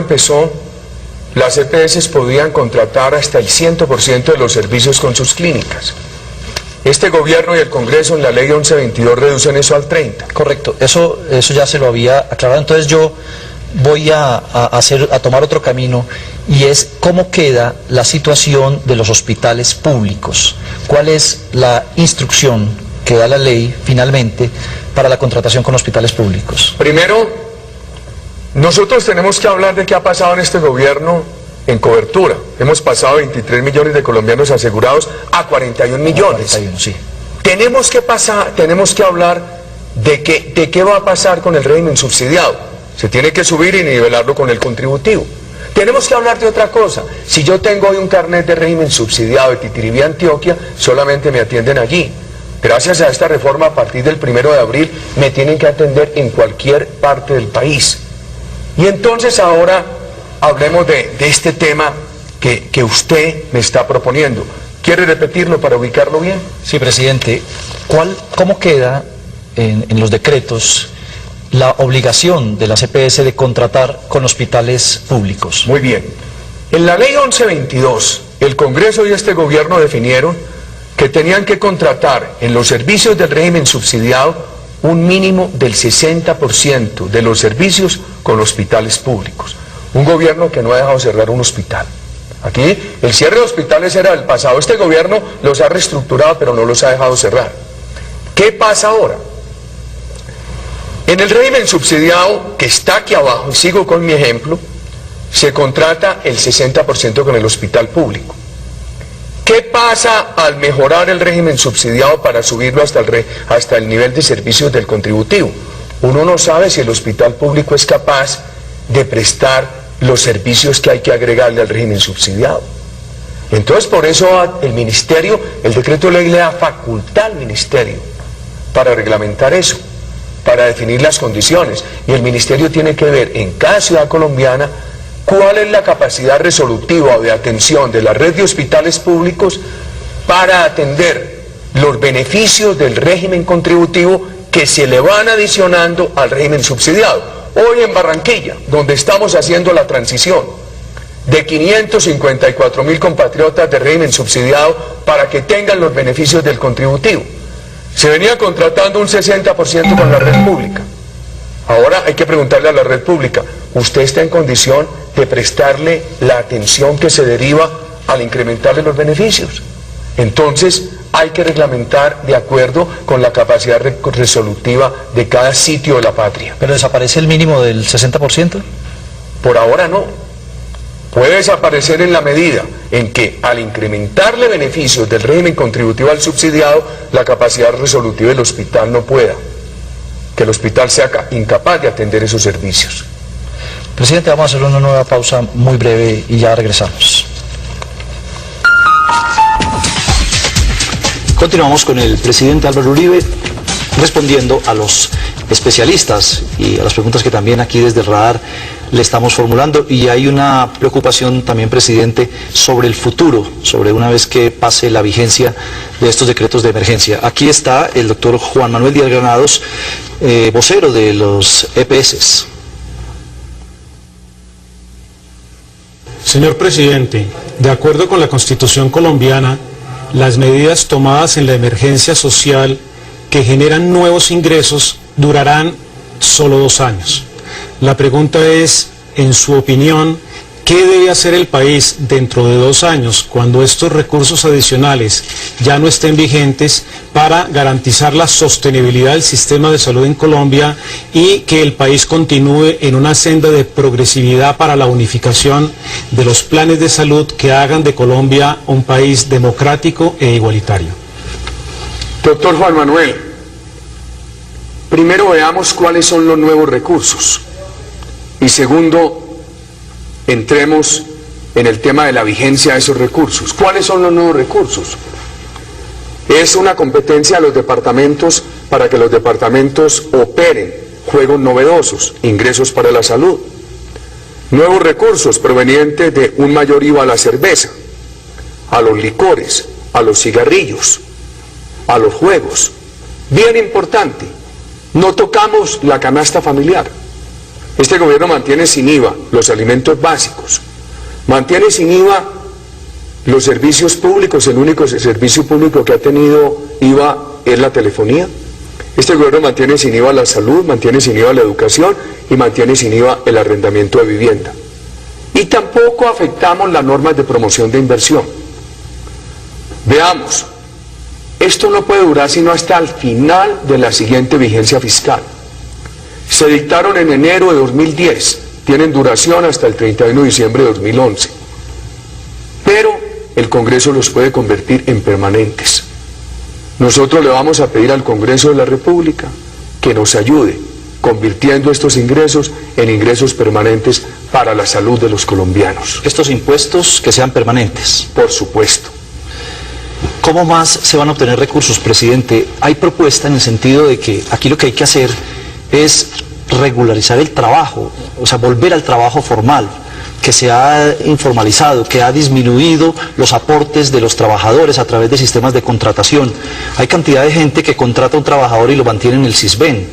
empezó, las EPS podían contratar hasta el 100% de los servicios con sus clínicas. Este gobierno y el Congreso en la ley 1122 reducen eso al 30%. Correcto, eso ya se lo había aclarado. Entonces yo voy a tomar otro camino, y es cómo queda la situación de los hospitales públicos. ¿Cuál es la instrucción que da la ley finalmente para la contratación con hospitales públicos? Primero, nosotros tenemos que hablar de qué ha pasado en este gobierno en cobertura. Hemos pasado 23 millones de colombianos asegurados a 41 millones. 41, sí. Tenemos que hablar de qué va a pasar con el régimen subsidiado. Se tiene que subir y nivelarlo con el contributivo. Tenemos que hablar de otra cosa. Si yo tengo hoy un carnet de régimen subsidiado de Titiribí, Antioquia, solamente me atienden allí. Gracias a esta reforma, a partir del 1 de abril, me tienen que atender en cualquier parte del país. Y entonces ahora hablemos de este tema que usted me está proponiendo. ¿Quiere repetirlo para ubicarlo bien? Sí, presidente. ¿Cómo queda en los decretos la obligación de las EPS de contratar con hospitales públicos? Muy bien. En la ley 1122, el Congreso y este gobierno definieron que tenían que contratar en los servicios del régimen subsidiado un mínimo del 60% de los servicios con hospitales públicos. Un gobierno que no ha dejado cerrar un hospital. Aquí el cierre de hospitales era del pasado. Este gobierno los ha reestructurado, pero no los ha dejado cerrar. ¿Qué pasa ahora? En el régimen subsidiado, que está aquí abajo, y sigo con mi ejemplo, se contrata el 60% con el hospital público. ¿Qué pasa al mejorar el régimen subsidiado para subirlo hasta el nivel de servicios del contributivo? Uno no sabe si el hospital público es capaz de prestar los servicios que hay que agregarle al régimen subsidiado. Entonces, por eso el ministerio, el decreto de ley le da facultad al ministerio para reglamentar eso, para definir las condiciones, y el ministerio tiene que ver en cada ciudad colombiana cuál es la capacidad resolutiva o de atención de la red de hospitales públicos para atender los beneficios del régimen contributivo que se le van adicionando al régimen subsidiado. Hoy en Barranquilla, donde estamos haciendo la transición de 554.000 compatriotas de régimen subsidiado para que tengan los beneficios del contributivo, se venía contratando un 60% con la red pública. Ahora hay que preguntarle a la red pública, ¿usted está en condición de prestarle la atención que se deriva al incrementarle los beneficios? Entonces hay que reglamentar de acuerdo con la capacidad resolutiva de cada sitio de la patria. ¿Pero desaparece el mínimo del 60%? Por ahora no. Puede desaparecer en la medida en que al incrementarle beneficios del régimen contributivo al subsidiado, la capacidad resolutiva del hospital no pueda. Que el hospital sea incapaz de atender esos servicios. Presidente, vamos a hacer una nueva pausa muy breve y ya regresamos. Continuamos con el presidente Álvaro Uribe respondiendo a los especialistas y a las preguntas que también aquí desde el radar le estamos formulando, y hay una preocupación también, presidente, sobre el futuro, sobre una vez que pase la vigencia de estos decretos de emergencia. Aquí está el doctor Juan Manuel Díaz Granados, vocero de los EPS. Señor presidente, de acuerdo con la Constitución colombiana, las medidas tomadas en la emergencia social que generan nuevos ingresos durarán solo 2 años. La pregunta es, en su opinión, ¿qué debe hacer el país dentro de 2 años, cuando estos recursos adicionales ya no estén vigentes, para garantizar la sostenibilidad del sistema de salud en Colombia y que el país continúe en una senda de progresividad para la unificación de los planes de salud que hagan de Colombia un país democrático e igualitario? Doctor Juan Manuel, primero veamos cuáles son los nuevos recursos. Y segundo, entremos en el tema de la vigencia de esos recursos. ¿Cuáles son los nuevos recursos? Es una competencia de los departamentos para que los departamentos operen juegos novedosos, ingresos para la salud. Nuevos recursos provenientes de un mayor IVA a la cerveza, a los licores, a los cigarrillos, a los juegos. Bien importante, no tocamos la canasta familiar. Este gobierno mantiene sin IVA los alimentos básicos, mantiene sin IVA los servicios públicos. El único servicio público que ha tenido IVA es la telefonía. Este gobierno mantiene sin IVA la salud, mantiene sin IVA la educación y mantiene sin IVA el arrendamiento de vivienda. Y tampoco afectamos las normas de promoción de inversión. Veamos, esto no puede durar sino hasta el final de la siguiente vigencia fiscal. Se dictaron en enero de 2010, tienen duración hasta el 31 de diciembre de 2011. Pero el Congreso los puede convertir en permanentes. Nosotros le vamos a pedir al Congreso de la República que nos ayude convirtiendo estos ingresos en ingresos permanentes para la salud de los colombianos. Estos impuestos que sean permanentes. Por supuesto. ¿Cómo más se van a obtener recursos, presidente? Hay propuesta en el sentido de que aquí lo que hay que hacer es regularizar el trabajo, o sea, volver al trabajo formal, que se ha informalizado, que ha disminuido los aportes de los trabajadores a través de sistemas de contratación. Hay cantidad de gente que contrata a un trabajador y lo mantiene en el Sisbén.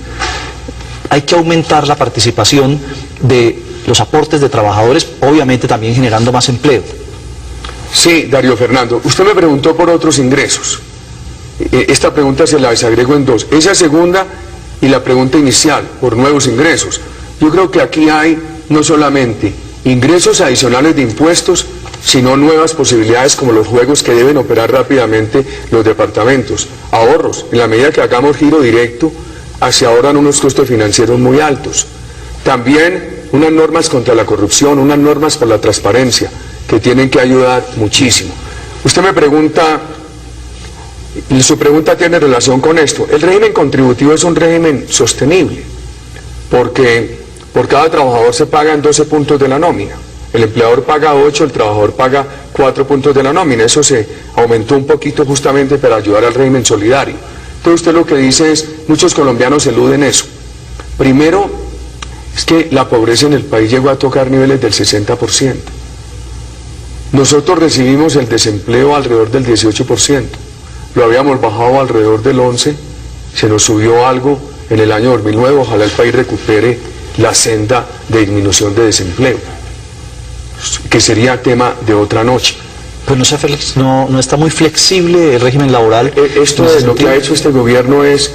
Hay que aumentar la participación de los aportes de trabajadores, obviamente también generando más empleo. Sí, Darío Fernando, usted me preguntó por otros ingresos. Esta pregunta se la desagrego en dos. Esa segunda y la pregunta inicial, por nuevos ingresos. Yo creo que aquí hay no solamente ingresos adicionales de impuestos, sino nuevas posibilidades como los juegos que deben operar rápidamente los departamentos. Ahorros, en la medida que hagamos giro directo, hacia ahora unos costos financieros muy altos. También unas normas contra la corrupción, unas normas para la transparencia, que tienen que ayudar muchísimo. Usted me pregunta, y su pregunta tiene relación con esto. El régimen contributivo es un régimen sostenible, porque por cada trabajador se pagan 12 puntos de la nómina. El empleador paga 8, el trabajador paga 4 puntos de la nómina. Eso se aumentó un poquito justamente para ayudar al régimen solidario. Entonces usted lo que dice es, muchos colombianos eluden eso. Primero, es que la pobreza en el país llegó a tocar niveles del 60%. Nosotros recibimos el desempleo alrededor del 18%. Lo habíamos bajado alrededor del 11%, se nos subió algo en el año 2009. Ojalá el país recupere la senda de disminución de desempleo, que sería tema de otra noche. Pues no está muy flexible el régimen laboral. Esto es lo que ha hecho este gobierno es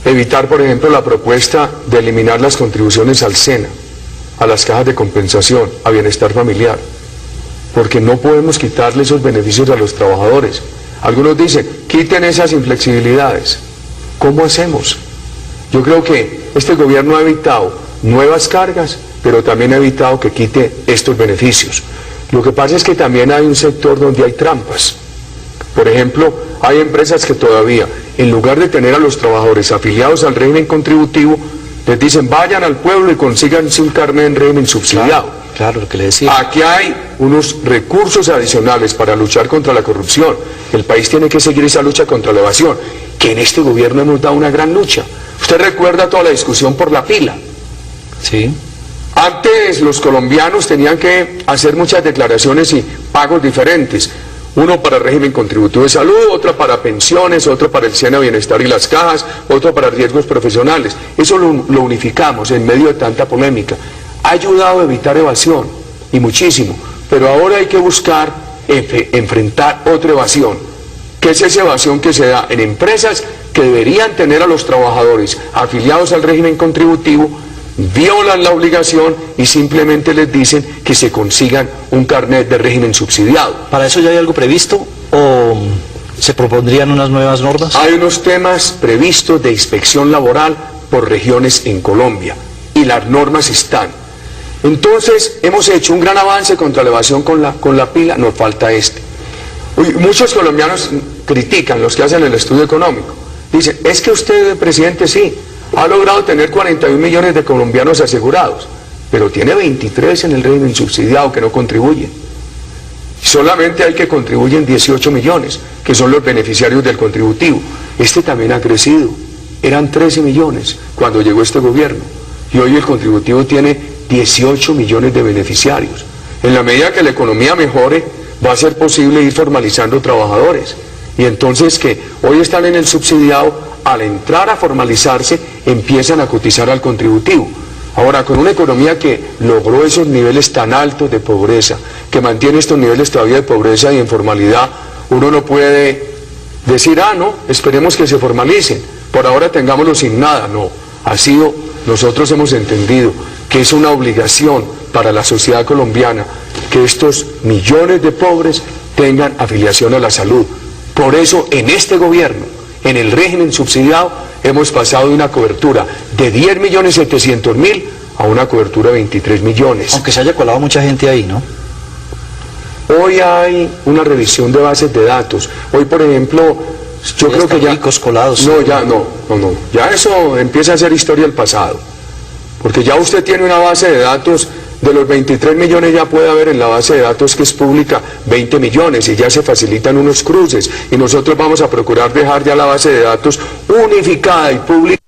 evitar, por ejemplo, la propuesta de eliminar las contribuciones al SENA, a las cajas de compensación, a bienestar familiar, porque no podemos quitarle esos beneficios a los trabajadores. Algunos dicen, quiten esas inflexibilidades. ¿Cómo hacemos? Yo creo que este gobierno ha evitado nuevas cargas, pero también ha evitado que quite estos beneficios. Lo que pasa es que también hay un sector donde hay trampas. Por ejemplo, hay empresas que todavía, en lugar de tener a los trabajadores afiliados al régimen contributivo, les dicen, vayan al pueblo y consíganse un carnet en régimen subsidiado. Claro, lo que le decía. Aquí hay unos recursos adicionales para luchar contra la corrupción. El país tiene que seguir esa lucha contra la evasión, que en este gobierno hemos dado una gran lucha. Usted recuerda toda la discusión por la pila. Sí. Antes los colombianos tenían que hacer muchas declaraciones y pagos diferentes. Uno para el régimen contributivo de salud, otro para pensiones, otro para el SENA Bienestar y las cajas, otro para riesgos profesionales. Eso lo unificamos en medio de tanta polémica. Ha ayudado a evitar evasión, y muchísimo. Pero ahora hay que buscar enfrentar otra evasión, que es esa evasión que se da en empresas que deberían tener a los trabajadores afiliados al régimen contributivo, violan la obligación y simplemente les dicen que se consigan un carnet de régimen subsidiado. ¿Para eso ya hay algo previsto o se propondrían unas nuevas normas? Hay unos temas previstos de inspección laboral por regiones en Colombia y las normas están. Entonces hemos hecho un gran avance contra la evasión con la pila, nos falta este. Muchos colombianos critican, los que hacen el estudio económico, dicen, es que usted, presidente, sí, ha logrado tener 41 millones de colombianos asegurados, pero tiene 23 en el régimen subsidiado que no contribuyen. Solamente hay que contribuyen 18 millones, que son los beneficiarios del contributivo. Este también ha crecido, eran 13 millones cuando llegó este gobierno, y hoy el contributivo tiene 18 millones de beneficiarios. En la medida que la economía mejore, va a ser posible ir formalizando trabajadores. Y entonces que hoy están en el subsidiado, al entrar a formalizarse, empiezan a cotizar al contributivo. Ahora, con una economía que logró esos niveles tan altos de pobreza, que mantiene estos niveles todavía de pobreza y informalidad, uno no puede decir, no, esperemos que se formalicen, por ahora tengámoslo sin nada. No, nosotros hemos entendido que es una obligación para la sociedad colombiana que estos millones de pobres tengan afiliación a la salud. Por eso, en este gobierno, en el régimen subsidiado, hemos pasado de una cobertura de 10.700.000 a una cobertura de 23 millones. Aunque se haya colado mucha gente ahí, ¿no? Hoy hay una revisión de bases de datos. Hoy, por ejemplo, yo creo que ya... ricos colados. No, ya no. Ya eso empieza a ser historia del pasado. Porque ya usted tiene una base de datos, de los 23 millones ya puede haber en la base de datos que es pública 20 millones y ya se facilitan unos cruces. Y nosotros vamos a procurar dejar ya la base de datos unificada y pública.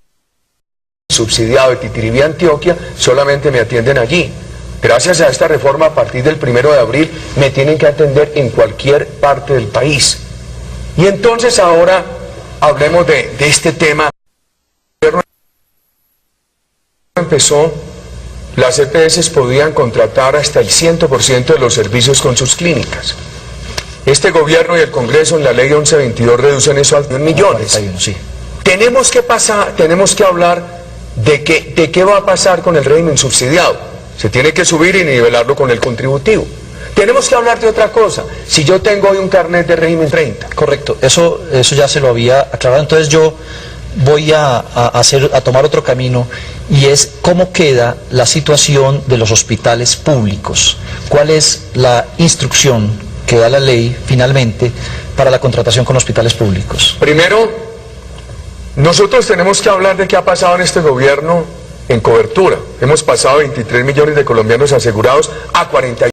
Subsidiado de Titiribí, Antioquia, solamente me atienden allí. Gracias a esta reforma, a partir del 1 de abril, me tienen que atender en cualquier parte del país. Y entonces ahora hablemos de este tema. El gobierno empezó, las EPS podían contratar hasta el 100% de los servicios con sus clínicas. Este gobierno y el Congreso en la ley 1122 reducen eso a 1 millones. 41, sí. Tenemos que hablar de qué va a pasar con el régimen subsidiado. Se tiene que subir y nivelarlo con el contributivo. Tenemos que hablar de otra cosa. Si yo tengo hoy un carnet de régimen 30. Correcto, eso ya se lo había aclarado. Entonces yo voy a tomar otro camino, y es cómo queda la situación de los hospitales públicos. ¿Cuál es la instrucción que da la ley finalmente para la contratación con hospitales públicos? Primero, nosotros tenemos que hablar de qué ha pasado en este gobierno en cobertura. Hemos pasado 23 millones de colombianos asegurados a 40.